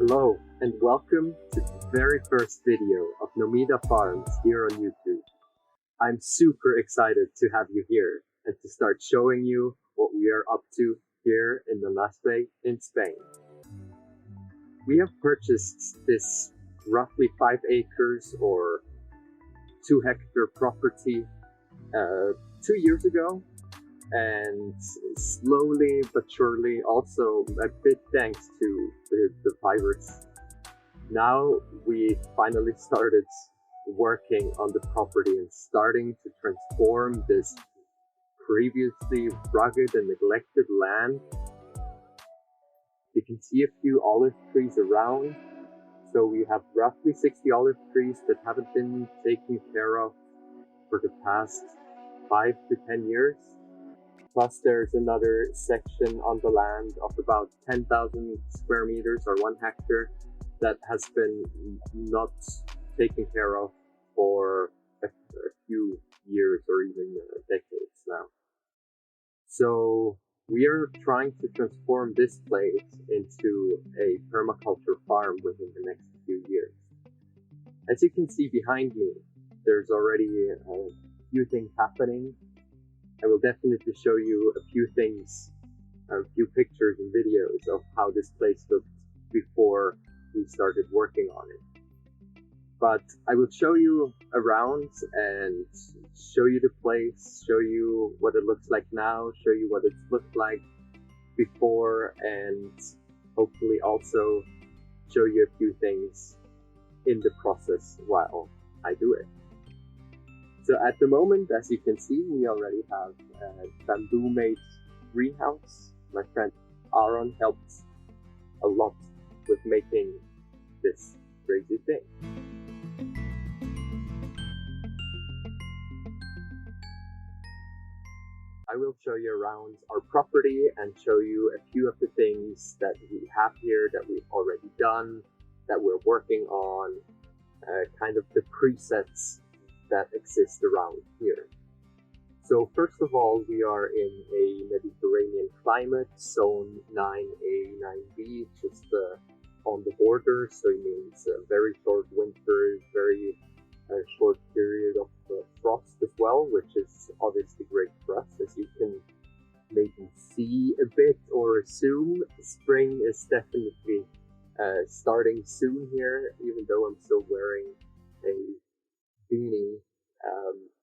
Hello and welcome to the very first video of Nomida Farms here on YouTube. I'm super excited to have you here and to start showing you what we are up to here in the Laspe in Spain. We have purchased this roughly 5 acres or 2-hectare property 2 years ago, and slowly but surely, also a bit thanks to the virus, now we finally started working on the property and starting to transform this previously rugged and neglected land. You can see a few olive trees around. So we have roughly 60 olive trees that haven't been taken care of for the past 5 to 10 years. Plus there's another section on the land of about 10,000 square meters or 1 hectare that has been not taken care of for a few years or even decades now. So we are trying to transform this place into a permaculture farm within the next few years. As you can see behind me, there's already a few things happening. I will definitely show you a few things, a few pictures and videos of how this place looked before we started working on it. But I will show you around and show you the place, show you what it looks like now, show you what it's looked like before, and hopefully also show you a few things in the process while I do it. So at the moment, as you can see, we already have a bamboo-made greenhouse. My friend Aaron helped a lot with making this crazy thing. I will show you around our property and show you a few of the things that we have here that we've already done, that we're working on, kind of the presets that exist around here. So first of all, we are in a Mediterranean climate, zone 9A, 9B, just on the border, so it means very short winters, very short period of frost as well, which is obviously great for us. As you can maybe see a bit or assume, spring is definitely starting soon here, even though I'm still wearing a beanie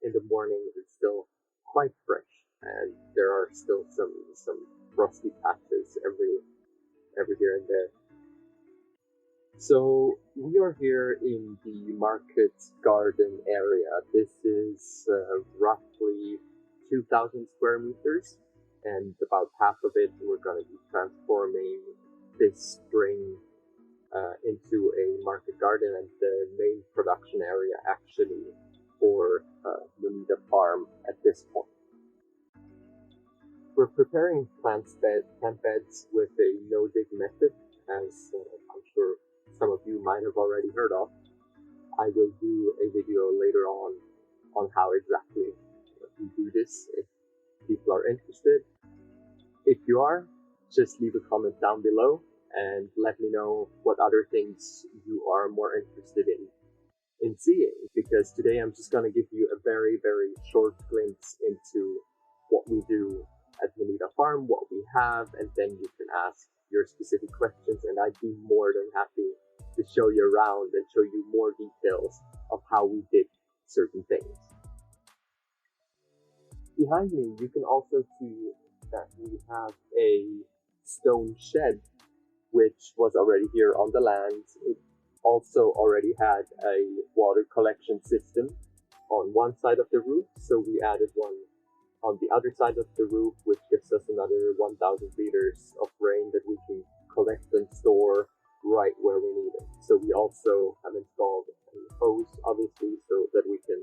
in the morning. It's still quite fresh, and there are still some frosty patches every here and there. So we are here in the market garden area. This is roughly 2,000 square meters, and about half of it we're going to be transforming this spring into a market garden, and the main production area actually for Nomida Farm at this point. We're preparing plant beds with a no-dig method, as I'm sure some of you might have already heard of. I will do a video later on how exactly we do this if people are interested. If you are, just leave a comment down below and let me know what other things you are more interested in seeing, because today I'm just going to give you a very, very short glimpse into what we do at Nomida Farm, what we have, and then you can ask your specific questions, and I'd be more than happy to show you around and show you more details of how we did certain things. Behind me, you can also see that we have a stone shed, which was already here on the land. It also already had a water collection system on one side of the roof, so we added one on the other side of the roof, which gives us another 1,000 liters of rain that we can collect and store right where we need it. So we also have installed a hose, obviously, so that we can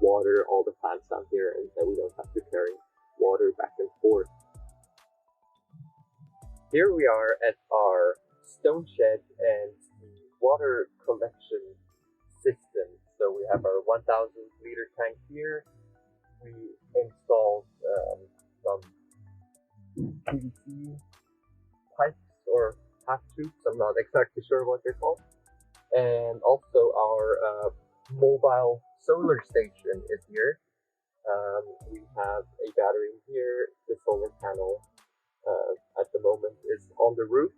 water all the plants down here and that we don't have to carry water back and forth. Here we are at our stone shed and the water collection system. So we have our 1,000 liter tank here. We installed some PVC pipes or half tubes, I'm not not exactly sure what they're called. And also our mobile solar station is here. We have a battery here. The solar panel at the moment is on the roof.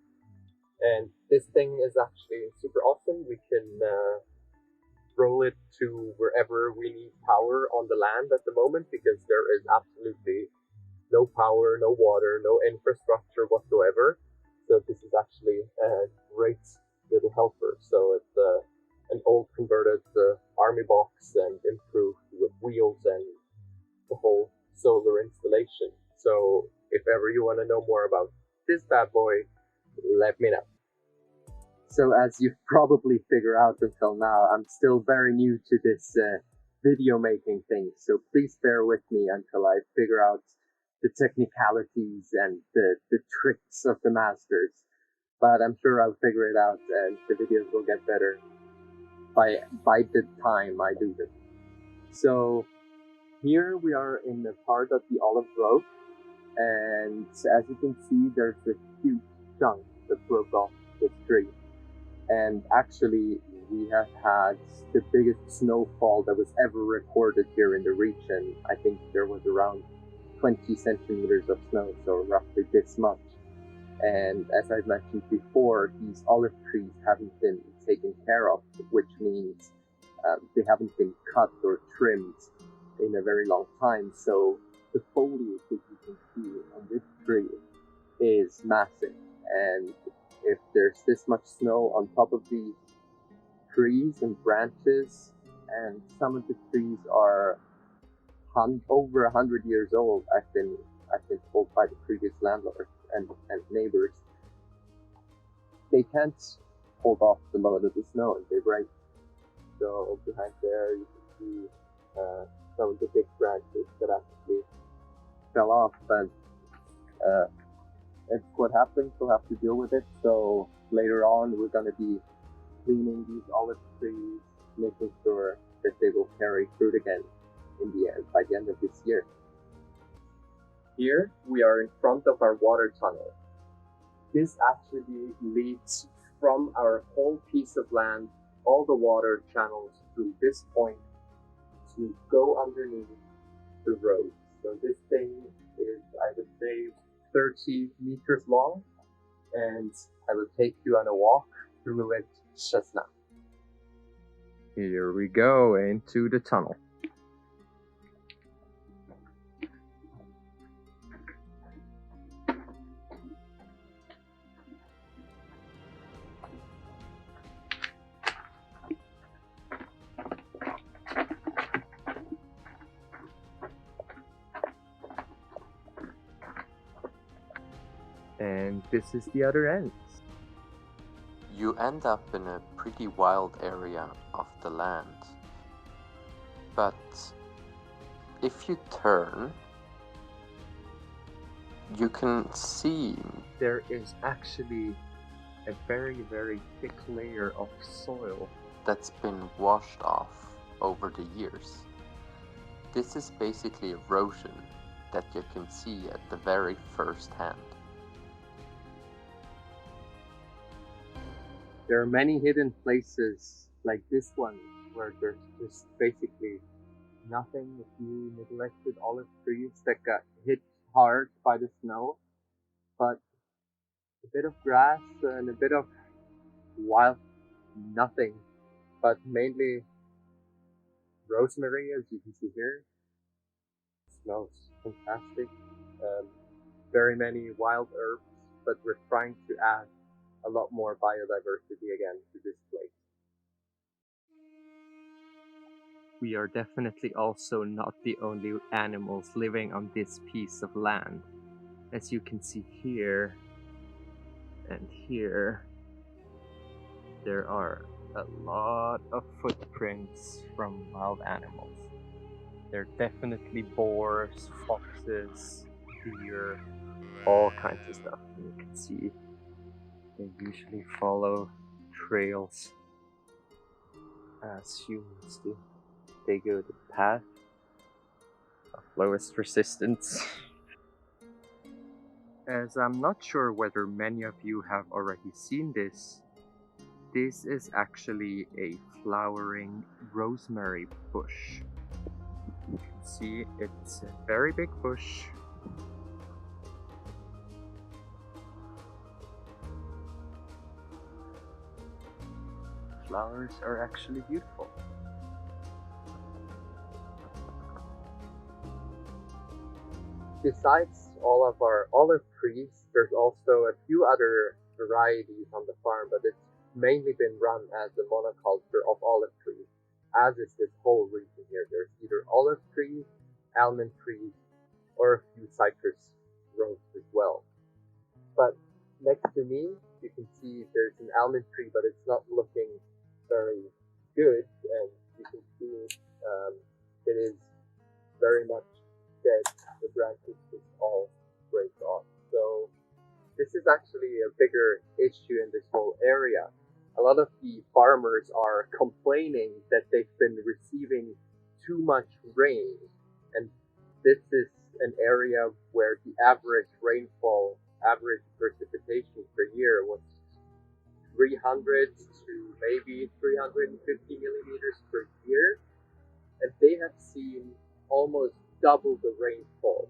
And this thing is actually super awesome. We can roll it to wherever we need power on the land at the moment, because there is absolutely no power, no water, no infrastructure whatsoever. So this is actually a great little helper. So it's an old converted army box and improved with wheels and the whole solar installation. So if ever you want to know more about this bad boy, let me know. So as you've probably figured out until now, I'm still very new to this video making thing. So please bear with me until I figure out the technicalities and the tricks of the masters. But I'm sure I'll figure it out and the videos will get better by the time I do this. So here we are in the part of the olive grove, and as you can see, there's a huge chunk that broke off this tree. And actually, we have had the biggest snowfall that was ever recorded here in the region. I think there was around 20 centimeters of snow, so roughly this much. And as I mentioned before, these olive trees haven't been taken care of, which means they haven't been cut or trimmed in a very long time. So the foliage that you can see on this tree is massive. And if there's this much snow on top of these trees and branches, and some of the trees are over 100 years old, I've been told by the previous landlord and neighbors, they can't hold off the load of the snow and they break. So behind there you can see some of the big branches that actually fell off, but it's what happens. We'll have to deal with it. So later on, we're going to be cleaning these olive trees, making sure that they will carry fruit again in the end, by the end of this year. Here we are in front of our water tunnel. This actually leads from our whole piece of land, all the water channels through this point to go underneath the road. So this thing is, I would say, 30 meters long, and I will take you on a walk through it just now. Here we go into the tunnel. And this is the other end. You end up in a pretty wild area of the land. But if you turn, you can see there is actually a very, very thick layer of soil that's been washed off over the years. This is basically erosion that you can see at the very first hand. There are many hidden places like this one where there's just basically nothing, a few neglected olive trees that got hit hard by the snow, but a bit of grass and a bit of wild nothing, but mainly rosemary, as you can see here. It smells fantastic. Very many wild herbs, but we're trying to add a lot more biodiversity again to this place. We are definitely also not the only animals living on this piece of land. As you can see here and here, there are a lot of footprints from wild animals. There are definitely boars, foxes, deer, all kinds of stuff. And you can see they usually follow trails as humans do. They go the path of lowest resistance. As I'm not sure whether many of you have already seen this, this is actually a flowering rosemary bush. You can see it's a very big bush. The flowers are actually beautiful. Besides all of our olive trees, there's also a few other varieties on the farm, but it's mainly been run as a monoculture of olive trees, as is this whole region here. There's either olive trees, almond trees, or a few citrus groves as well. But next to me, you can see there's an almond tree, but it's not looking very good, and you can see it is very much dead. The branches just all break off. So this is actually a bigger issue in this whole area. A lot of the farmers are complaining that they've been receiving too much rain, and this is an area where the average rainfall, average precipitation per year was 300 to maybe 350 millimeters per year, and they have seen almost double the rainfall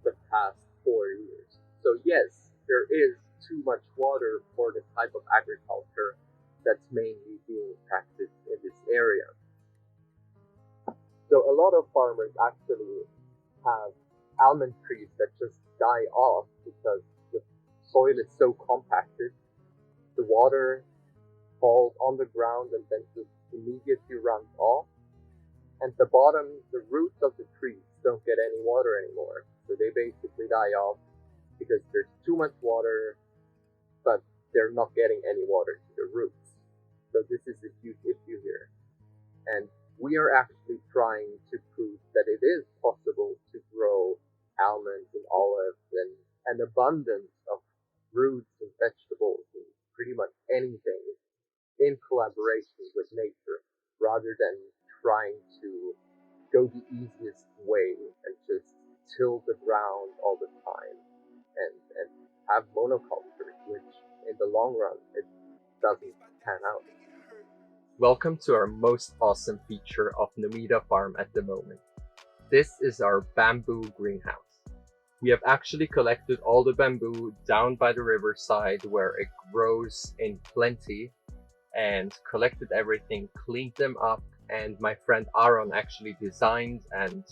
the past 4 years. So yes, there is too much water for the type of agriculture that's mainly being practiced in this area. So a lot of farmers actually have almond trees that just die off because the soil is so compacted, the water falls on the ground and then just immediately runs off. And the bottom, the roots of the trees don't get any water anymore. So they basically die off because there's too much water, but they're not getting any water to the roots. So this is a huge issue here. And we are actually trying to prove that it is possible to grow almonds and olives and an abundance of fruits and vegetables and pretty much anything in collaboration with nature, rather than trying to go the easiest way and just till the ground all the time and have monoculture, which in the long run it doesn't pan out. Welcome to our most awesome feature of Nomida Farm at the moment. This is our bamboo greenhouse. We have actually collected all the bamboo down by the riverside where it grows in plenty, and collected everything, cleaned them up, and my friend Aaron actually designed and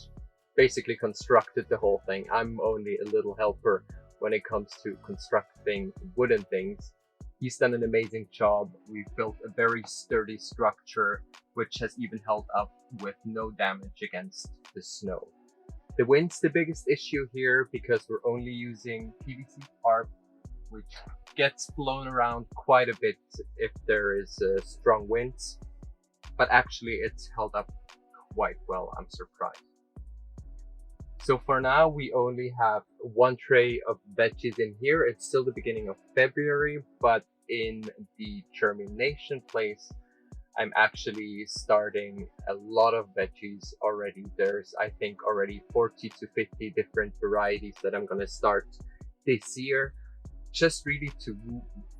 basically constructed the whole thing. I'm only a little helper when it comes to constructing wooden things. He's done an amazing job. We've built a very sturdy structure, which has even held up with no damage against the snow. The wind's the biggest issue here because we're only using PVC tarp, which gets blown around quite a bit if there is strong winds, but actually it's held up quite well, I'm surprised. So for now, we only have one tray of veggies in here. It's still the beginning of February, but in the germination place, I'm actually starting a lot of veggies already. There's, I think, already 40 to 50 different varieties that I'm gonna start this year, just really to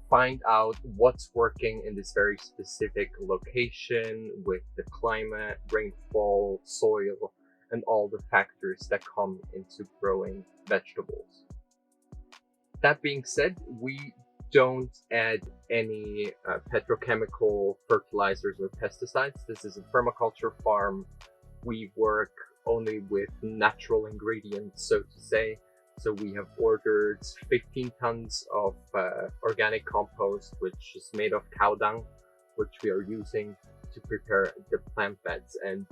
find out what's working in this very specific location with the climate, rainfall, soil, and all the factors that come into growing vegetables. That being said, we don't add any petrochemical fertilizers or pesticides. This is a permaculture farm. We work only with natural ingredients, so to say. So we have ordered 15 tons of organic compost, which is made of cow dung, which we are using to prepare the plant beds. And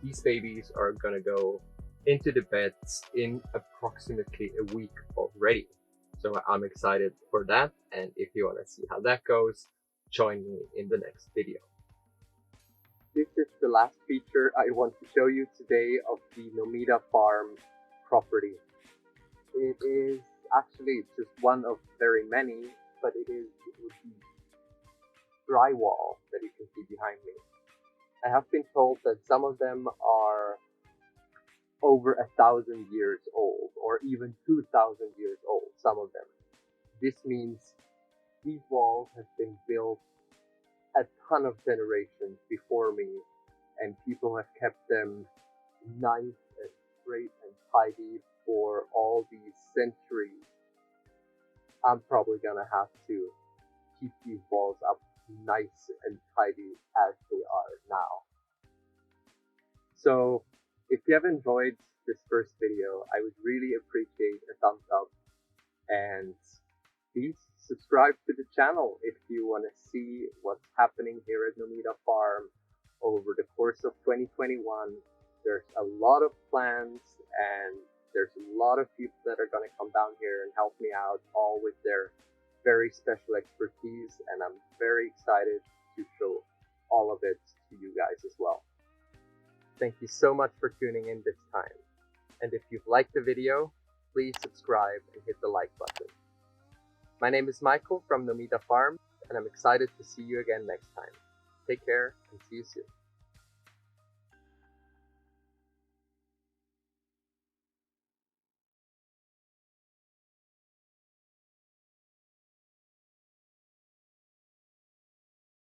these babies are gonna go into the beds in approximately a week already. So I'm excited for that. And if you wanna see how that goes, join me in the next video. This is the last feature I want to show you today of the Nomida Farm property. It is actually just one of very many, but it is the drywall that you can see behind me. I have been told that some of them are over 1,000 years old, or even 2,000 years old, some of them. This means these walls have been built a ton of generations before me, and people have kept them nice and straight and tidy for all these centuries. I'm probably gonna have to keep these walls up nice and tidy as they are now. So if you have enjoyed this first video, I would really appreciate a thumbs up, and please subscribe to the channel if you want to see what's happening here at Nomida Farm over the course of 2021. There's a lot of plans, and there's a lot of people that are going to come down here and help me out, all with their very special expertise, and I'm very excited to show all of it to you guys as well. Thank you so much for tuning in this time. And if you've liked the video, please subscribe and hit the like button. My name is Michael from Nomida Farm, and I'm excited to see you again next time. Take care and see you soon.